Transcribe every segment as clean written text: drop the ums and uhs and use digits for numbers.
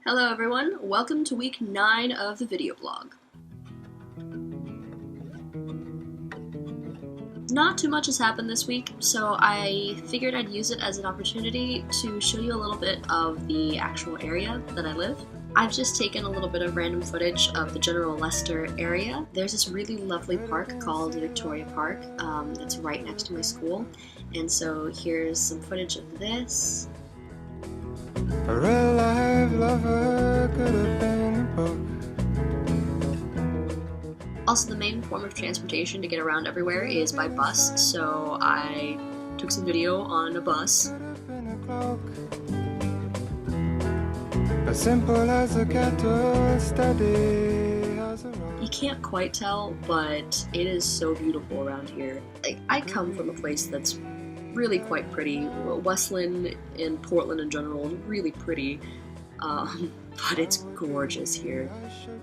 Hello everyone, welcome to week 9 of the video blog. Not too much has happened this week, so I figured I'd use it as an opportunity to show you a little bit of the actual area that I live. I've just taken a little bit of random footage of the general Leicester area. There's this really lovely park called Victoria Park that's right next to my school, and so here's some footage of this. A real life lover could have been a book. Also, the main form of transportation to get around everywhere is by bus, so I took some video on a bus. As simple as a kettle, steady as a rock. You can't quite tell, but it is so beautiful around here. I come from a place that's really quite pretty. Westland and Portland in general is really pretty, but it's gorgeous here.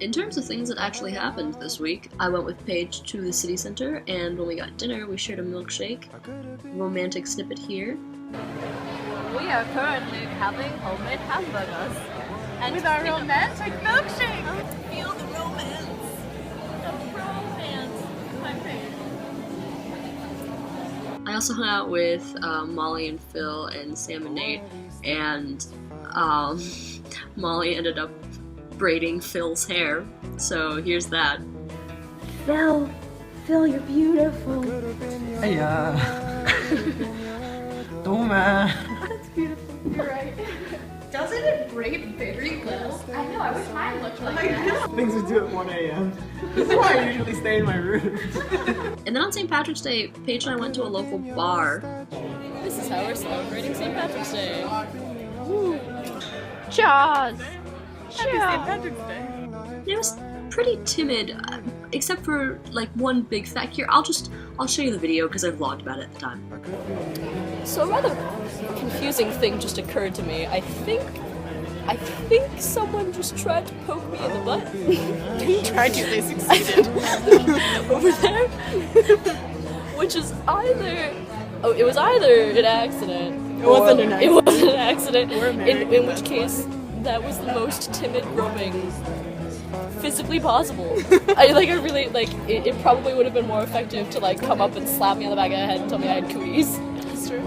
In terms of things that actually happened this week, I went with Paige to the city center, and when we got dinner we shared a milkshake. Romantic snippet here. We are currently having homemade hamburgers. And with our romantic milkshake! Feel the romance! The romance! My favorite. I also hung out with Molly and Phil and Sam and Nate, and Molly ended up braiding Phil's hair, so here's that. Phil, you're beautiful. Hey, Doma. That's beautiful. You're right. Doesn't it braid very well? I know, I wish mine looked like that. Things we do at 1 a.m. This is why I usually stay in my room. And then on St. Patrick's Day, Paige and I went to a local bar. This is how we're celebrating St. Patrick's Day. Woo. Cheers! Happy St. Patrick's Day. It was pretty timid, except for like one big fact here. I'll show you the video because I vlogged about it at the time. So a rather confusing thing just occurred to me. I think someone just tried to poke me in the butt. They tried to, they succeeded. Over there. Which is it was either an accident. It wasn't an accident. It wasn't an accident. We're married. In which case, that was the most timid groping physically possible. It probably would have been more effective to come up and slap me on the back of the head and tell me I had cooties. That's true.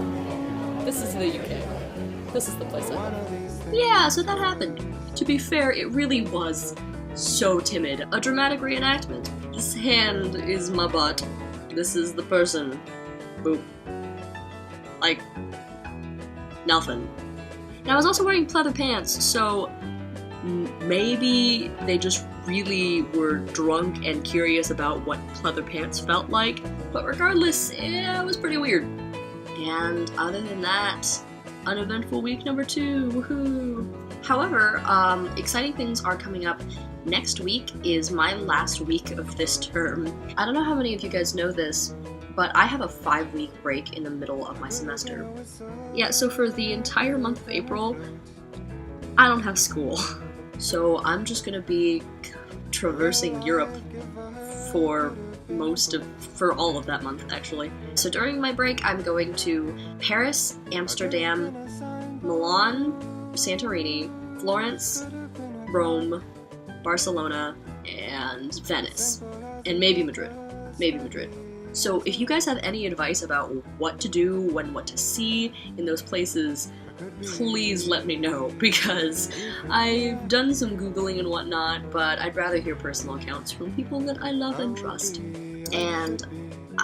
This is the UK. This is the place I live. Yeah, so that happened. To be fair, it really was so timid. A dramatic reenactment. This hand is my butt. This is the person. Boop. Like, nothing. And I was also wearing pleather pants, so maybe they just really were drunk and curious about what pleather pants felt like. But regardless, it was pretty weird. And other than that, uneventful week number 2, woohoo! However, exciting things are coming up. Next week is my last week of this term. I don't know how many of you guys know this, but I have a 5-week break in the middle of my semester. Yeah, so for the entire month of April, I don't have school. So I'm just gonna be traversing Europe for all of that month, actually. So during my break, I'm going to Paris, Amsterdam, Milan, Santorini, Florence, Rome, Barcelona, and Venice. And maybe Madrid. So if you guys have any advice about what to do and what to see in those places, please let me know, because I've done some Googling and whatnot, but I'd rather hear personal accounts from people that I love and trust. And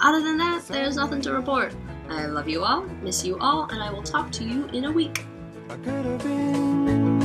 other than that, there's nothing to report. I love you all, miss you all, and I will talk to you in a week. I could have been